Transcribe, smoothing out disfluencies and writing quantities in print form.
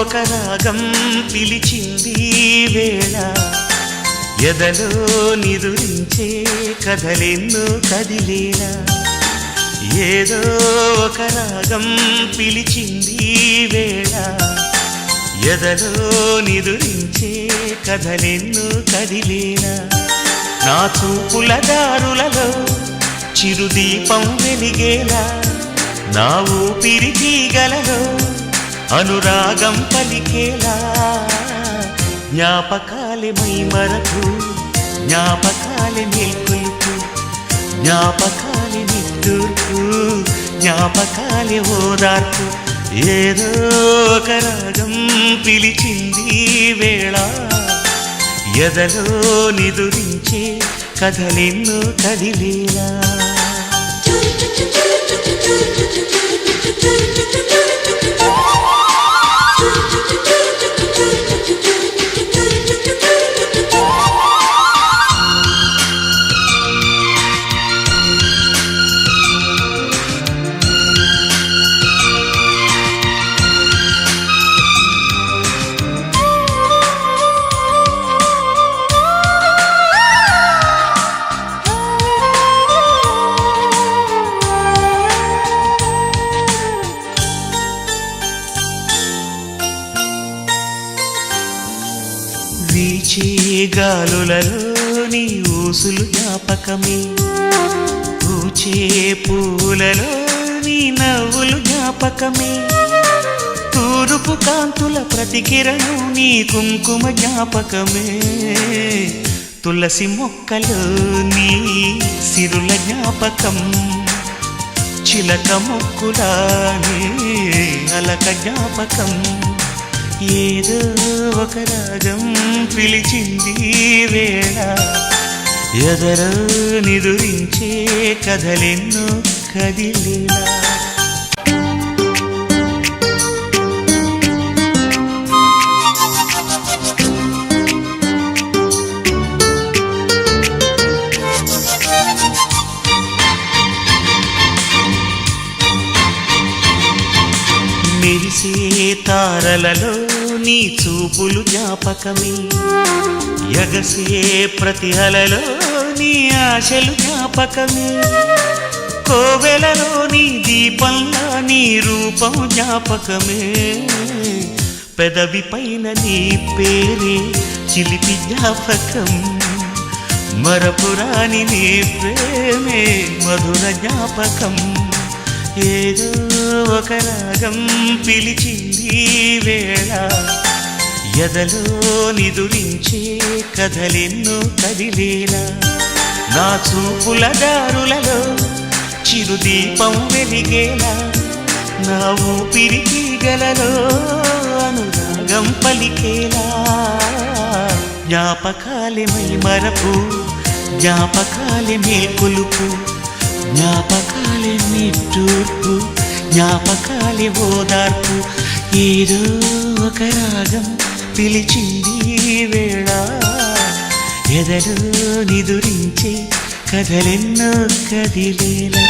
ఒక రాగం పిలిచింది వేళ ఎదలో నిదురించే కథలెన్నో కదిలేలా ఏదో ఒక రాగం పిలిచింది వేళ ఎదలో నిదురించే కథలెన్నో కదిలేలా నా చూపుల దారులలో చిరుదీపం వెలిగేలా నా ఊపిరి తీగలలో అనురాగం పలికేలా జ్ఞాపకాలే మైమరకు జ్ఞాపకాలే మేల్కొలుపు జ్ఞాపకాలే నిట్టూర్పు జ్ఞాపకాలే ఓదార్పు ఏదో ఒక రాగం పిలిచింది వేళ ఎదలో నిదురించే కథలెన్నో కదిలేలా వీచే గాలులలో నీ ఊసులు జ్ఞాపకమే పూచే పూలలో నీ నవ్వులు జ్ఞాపకమే తూరుపు కాంతుల ప్రతికిరణం నీ కుంకుమ జ్ఞాపకమే తులసి మొక్కలో నీ సిరుల జ్ఞాపకం చిలక మొక్కులా నీ అలక జ్ఞాపకం ఏదో ఒక రాగం పిలిచింది వేళ ఎదరో నిదురించే కథలెన్నో కదిలేలా మెరిసే తారలలో నీ చూపులు జ్ఞాపకమే ఎగసే ప్రతి అలలో నీ ఆశలు జ్ఞాపకమే కోవెలలో నీ దీపంలా నీ రూపం జ్ఞాపకమే పెదవి పైన నీ పేరే చిలిపి జ్ఞాపకం మరపురాని నీ ప్రేమే మధుర జ్ఞాపకం ఏదో ఒక రాగం పిలిచింది వేళ ఎదలో నిదురించే కథలెన్నో కదిలేలా నా చూపుల దారులలో చిరుదీపం వెలిగేలా నా ఊపిరి తీగలలో అనురాగం పలికేలా జ్ఞాపకాలే మైమరపు జ్ఞాపకాలే మేల్కొలుపు జ్ఞాపకాలే నిట్టూర్పు జ్ఞాపకాలే ఓదార్పు ఏదో ఒక రాగం పిలిచింది వేళ ఎదలో నిదురించే కథలెన్నో కదిలేలా